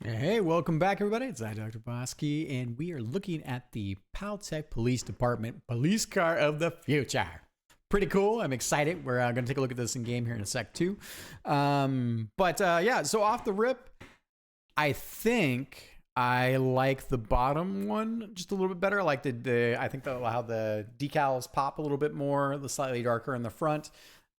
Hey, welcome back, everybody. It's I, Dr. Bosky, and we are looking at the Paltech Police Department police car of the future. Pretty cool. I'm excited. We're going to take a look at this in game here in a sec, too. Yeah, so off the rip, I think I like the bottom one just a little bit better. I like I think how the decals pop a little bit more, the slightly darker in the front,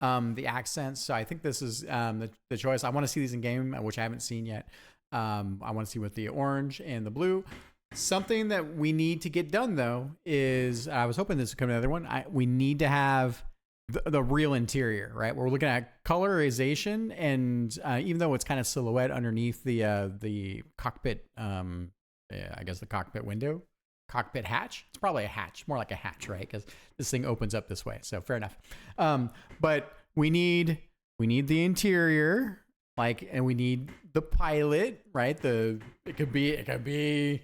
the accents. So I think this is the choice. I want to see these in game, which I haven't seen yet. I want to see with the orange and the blue. Something that we need to get done, though, is I was hoping this would come another one. We need to have the real interior, right? We're looking at colorization, and even though it's kind of silhouette underneath the cockpit, I guess the cockpit window, cockpit hatch. It's probably a hatch, more like a hatch, right? Because this thing opens up this way. So fair enough. But we need the interior. And we need the pilot, right? It could be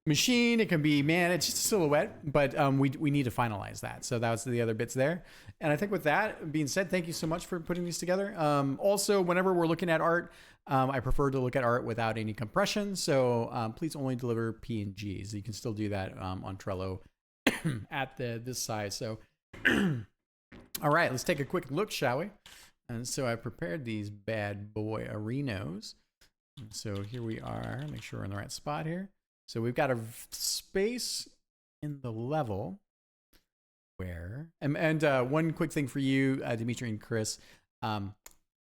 machine, it can be man, it's just a silhouette, but we need to finalize that. So that was the other bits there. And I think with that being said, thank you so much for putting these together. Also, whenever we're looking at art, I prefer to look at art without any compression. So please only deliver PNGs. You can still do that on Trello at this size. So all right, let's take a quick look, shall we? And so I prepared these bad boy arenos. So here we are. Make sure we're in the right spot here. So we've got a space in the level where, and one quick thing for you, Dimitri and Chris.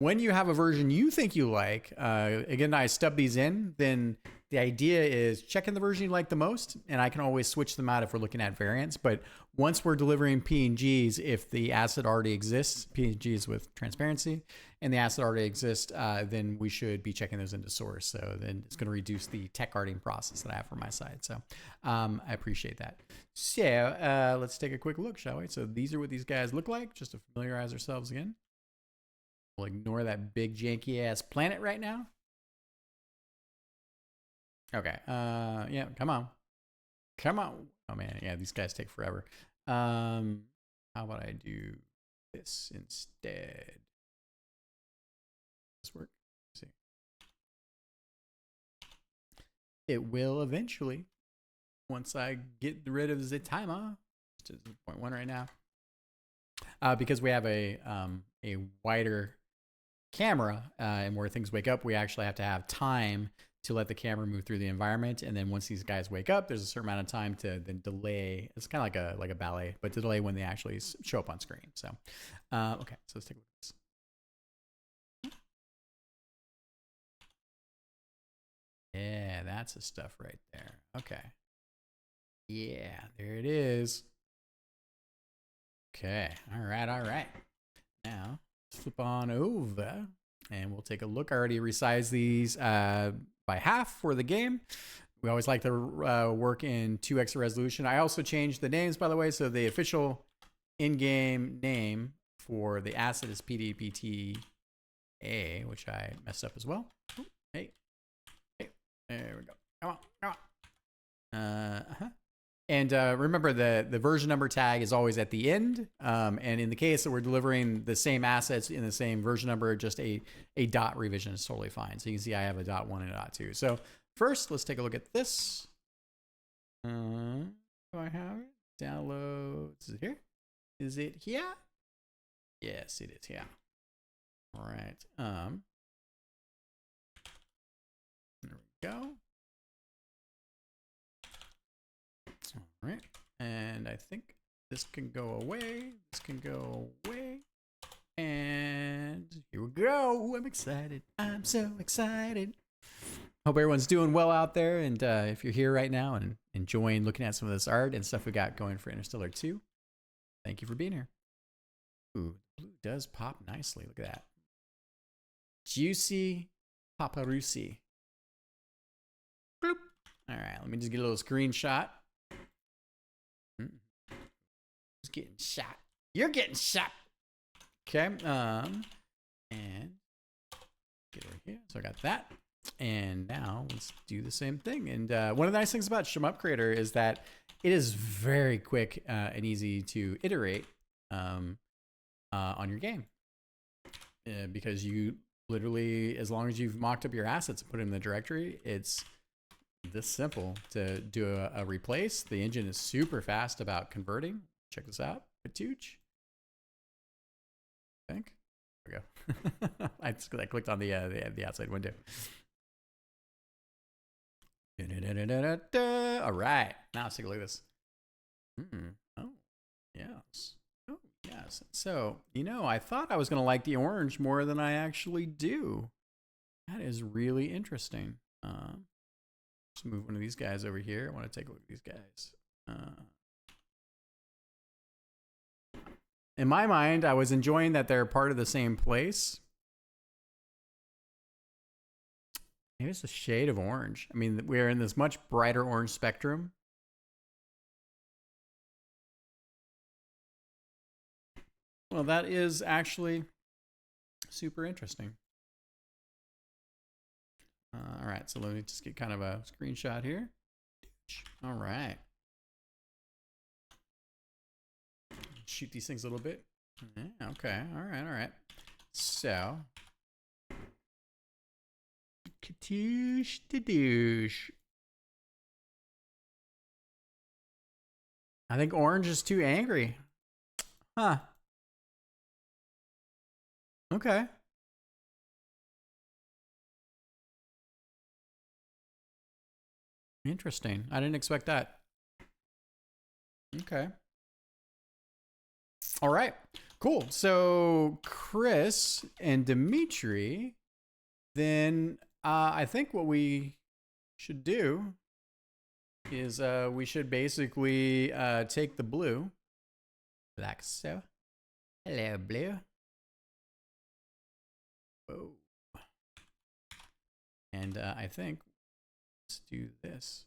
When you have a version you think you like, again, I stub these in, then the idea is check in the version you like the most, and I can always switch them out if we're looking at variants. But once we're delivering PNGs, if the asset already exists, PNGs with transparency, and the asset already exists, then we should be checking those into source. So then it's going to reduce the tech arting process that I have for my side. So I appreciate that. So let's take a quick look, shall we? So these are what these guys look like, just to familiarize ourselves again. We'll ignore that big janky ass planet right now. Okay. Yeah, come on. Come on. Oh man, yeah, these guys take forever. How about I do this instead? Does this work? Let's see. It will eventually, once I get rid of the timer. It's just 0.1 right now. Because we have a wider camera, and where things wake up, we actually have to have time to let the camera move through the environment, and then once these guys wake up, there's a certain amount of time to then delay. It's kind of like a ballet, but to delay when they actually show up on screen. So okay, so let's take a look at this. Yeah, that's the stuff right there. Okay, yeah, there it is. Okay, all right. Now flip on over and we'll take a look. I already resized these by half for the game. We always like to work in 2x resolution. I also changed the names, by the way. So the official in-game name for the asset is PDPTA, which I messed up as well. Hey, there we go. Come on. And remember, the version number tag is always at the end. And in the case that we're delivering the same assets in the same version number, just a dot revision is totally fine. So you can see I have a .1 and a .2. So first, let's take a look at this. Do I have it? Downloads. Is it here? Is it here? Yes, it is here. All right. There we go. All right, and I think this can go away. This can go away. And here we go. I'm excited. I'm so excited. Hope everyone's doing well out there. And if you're here right now and enjoying looking at some of this art and stuff we got going for Interstellar 2, thank you for being here. Ooh, blue does pop nicely. Look at that. Juicy paparusi. Bloop. All right, let me just get a little screenshot. Who's getting shot? You're getting shot. Okay. And get over here. So I got that. And now let's do the same thing. And one of the nice things about SHMUP Creator is that it is very quick and easy to iterate on your game. Because you literally, as long as you've mocked up your assets and put them in the directory, it's this simple to do a replace. The engine is super fast about converting. Check this out. Patooch. I think. There we go. I clicked on the outside window. All right. Now let's take a look at this. Oh, yes. Oh, yes. So, I thought I was going to like the orange more than I actually do. That is really interesting. Let's move one of these guys over here. I want to take a look at these guys. In my mind, I was enjoying that they're part of the same place. Maybe it's a shade of orange. I mean, we're in this much brighter orange spectrum. Well, that is actually super interesting. All right, so let me just get kind of a screenshot here. All right. Shoot these things a little bit. Yeah, okay, all right. So, katoosh to douche. I think orange is too angry. Huh. Okay. Interesting. I didn't expect that. Okay. All right. Cool. So Chris and Dimitri, then I think what we should do is we should basically take the blue, like so. Hello, blue. Whoa. And I think let's do this.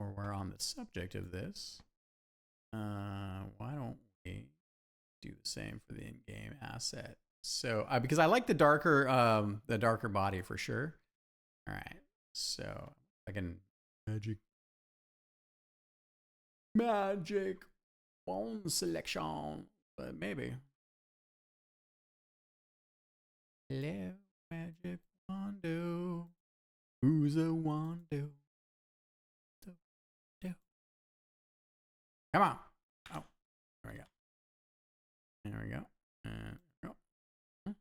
Or we're on the subject of this. Why don't we do the same for the in-game asset? So because I like the darker body for sure. All right. So I can magic one selection, but maybe. Hello, magic wando. Who's a wando? Come on. Oh, there we go. There we go. There we go.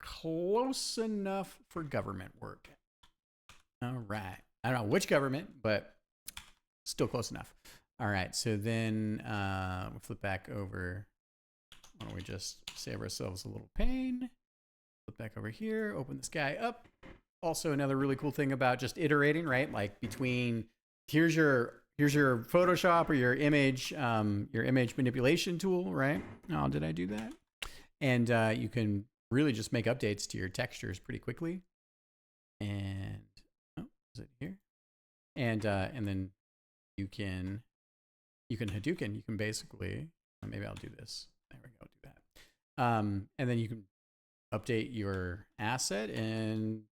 Close enough for government work. All right. I don't know which government, but still close enough. All right. So then we'll flip back over. Why don't we just save ourselves a little pain? Flip back over here. Open this guy up. Also, another really cool thing about just iterating, right? Like between here's your Photoshop or your image manipulation tool, right? Oh, did I do that? And you can really just make updates to your textures pretty quickly. And oh, is it here? And then you can Hadouken. You can basically maybe I'll do this. There we go. Do that. And then you can update your asset and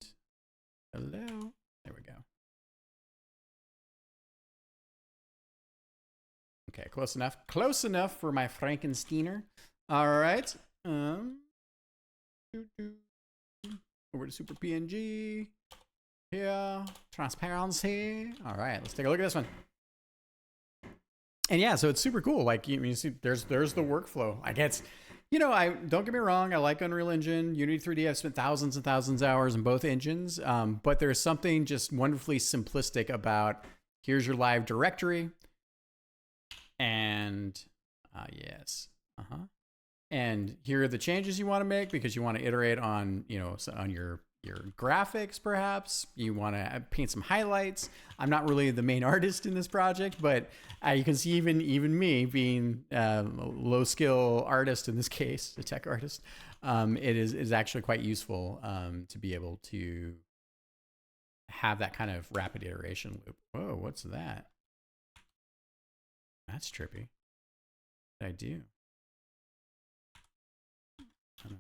hello. There we go. Okay, close enough. Close enough for my Frankensteiner. All right. Over to Super PNG. Here. Transparency. All right, let's take a look at this one. And yeah, so it's super cool. Like you see, there's the workflow. I guess, I don't get me wrong. I like Unreal Engine, Unity 3D. I've spent thousands and thousands of hours in both engines. But there's something just wonderfully simplistic about here's your live directory. And yes, and here are the changes you want to make because you want to iterate on, on your graphics. Perhaps you want to paint some highlights. I'm not really the main artist in this project, but you can see even me being a low skill artist in this case, a tech artist. It is actually quite useful to be able to have that kind of rapid iteration loop. Whoa, what's that? That's trippy. What did I do? I don't know.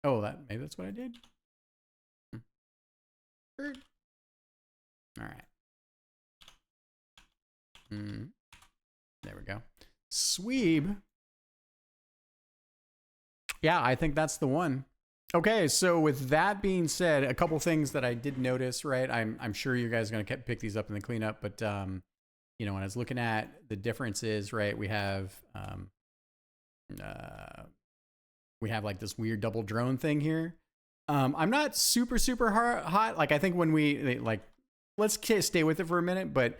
Oh, maybe that's what I did. All right. There we go. Sweeb. Yeah, I think that's the one. Okay, so with that being said, a couple things that I did notice, right? I'm sure you guys are going to pick these up in the cleanup, but you know, when I was looking at the differences, right? Uh, we have like this weird double drone thing here. I'm not super hot. Like I think when like, let's stay with it for a minute, but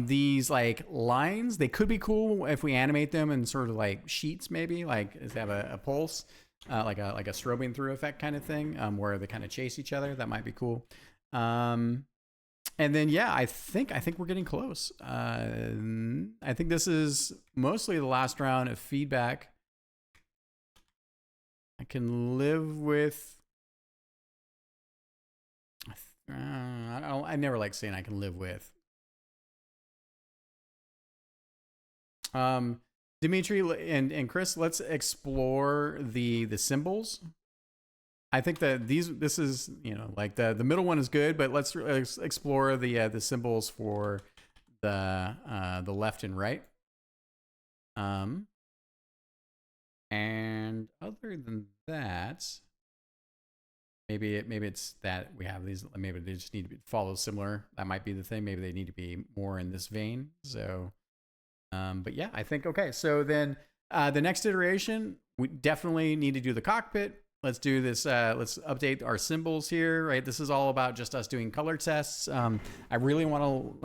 these like lines, they could be cool if we animate them in sort of like sheets, maybe like they have a pulse, like a strobing through effect kind of thing, where they kind of chase each other. That might be cool. And then yeah, I think we're getting close. I think this is mostly the last round of feedback. I can live with. I never like saying I can live with. Dimitri and Chris, let's explore the symbols. I think that this is, you know, like the middle one is good, but let's explore the symbols for the left and right. And other than that, maybe it's that we have these. Maybe they just need to follow similar. That might be the thing. Maybe they need to be more in this vein. So, but yeah, I think okay. So then the next iteration, we definitely need to do the cockpit. Let's do this. Let's update our symbols here, right? This is all about just us doing color tests. I really want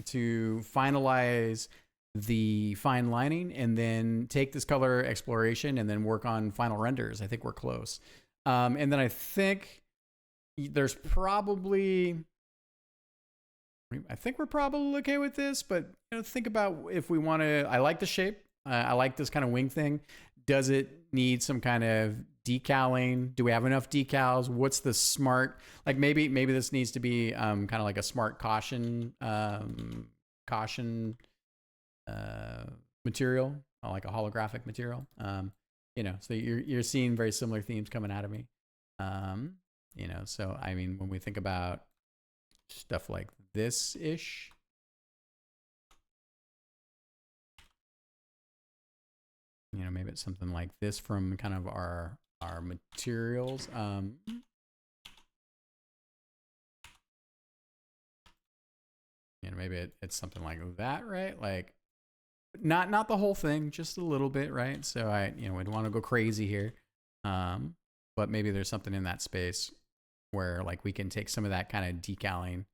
to finalize the fine lining and then take this color exploration and then work on final renders. I think we're close. And then I think there's probably, I think we're probably okay with this, but you know, think about if we want to, I like the shape. I like this kind of wing thing. Does it need some kind of decaling? Do we have enough decals? What's the smart, like maybe this needs to be kind of like a smart caution material, like a holographic material. You know, so you're seeing very similar themes coming out of me. You know, so I mean, when we think about stuff like this ish, you know, maybe it's something like this from kind of our materials. You know, maybe it's something like that, right? Like not the whole thing, just a little bit, right? So you know, we'd want to go crazy here. But maybe there's something in that space where like we can take some of that kind of decaling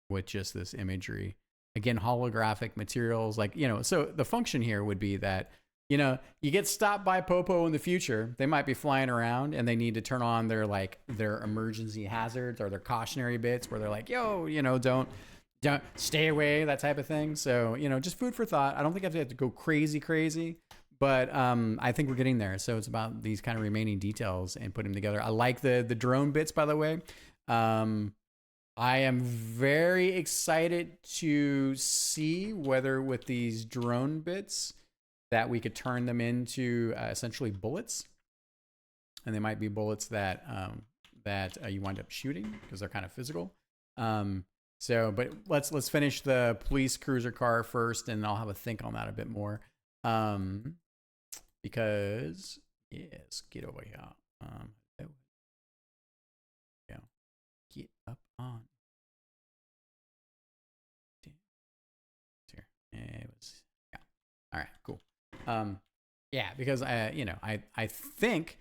with just this imagery. Again, holographic materials, like, you know, so the function here would be that, you know, you get stopped by Popo in the future. They might be flying around and they need to turn on their emergency hazards or their cautionary bits where they're like, yo, you know, don't stay away, that type of thing. So, you know, just food for thought. I don't think I have to go crazy, but I think we're getting there. So it's about these kind of remaining details and putting them together. I like the drone bits, by the way. I am very excited to see whether with these drone bits that we could turn them into essentially bullets. And they might be bullets that you wind up shooting because they're kind of physical. So, but let's finish the police cruiser car first, and I'll have a think on that a bit more. Because yes, get over here. Yeah, get up on. Here, it was. Yeah. All right, cool. Yeah, because I think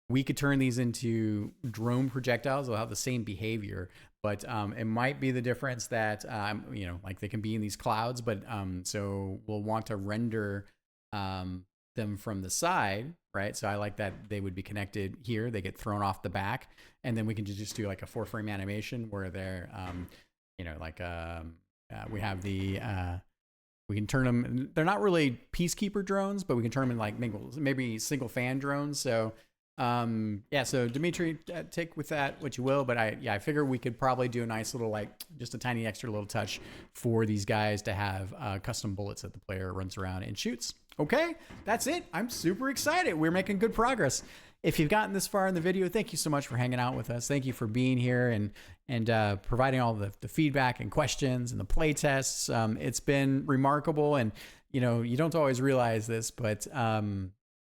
we could turn these into drone projectiles. They'll have the same behavior, but it might be the difference that you know, like they can be in these clouds, but so we'll want to render them from the side, right? So I like that they would be connected here. They get thrown off the back, and then we can just do like a 4-frame animation where they're, you know, like we have the. We can turn them. They're not really peacekeeper drones, but we can turn them in like maybe single fan drones. So yeah. So Dimitri, take with that what you will. But I figure we could probably do a nice little, like, just a tiny extra little touch for these guys to have custom bullets that the player runs around and shoots. Okay, that's it. I'm super excited. We're making good progress. If you've gotten this far in the video, thank you so much for hanging out with us. Thank you for being here and providing all the feedback and questions and the play tests. It's been remarkable, and you know, you don't always realize this, but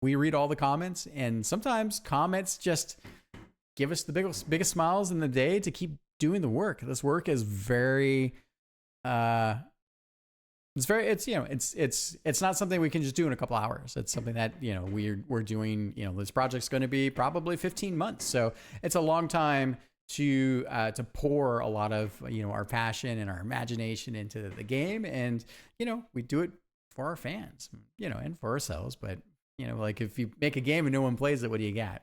we read all the comments, and sometimes comments just give us the biggest smiles in the day to keep doing the work. This work is very, it's not something we can just do in a couple hours. It's something that, we're doing, this project's going to be probably 15 months. So it's a long time to pour a lot of, our passion and our imagination into the game. And, we do it for our fans, and for ourselves. But, like if you make a game and no one plays it, what do you got?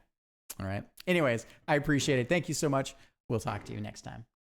All right. Anyways, I appreciate it. Thank you so much. We'll talk to you next time.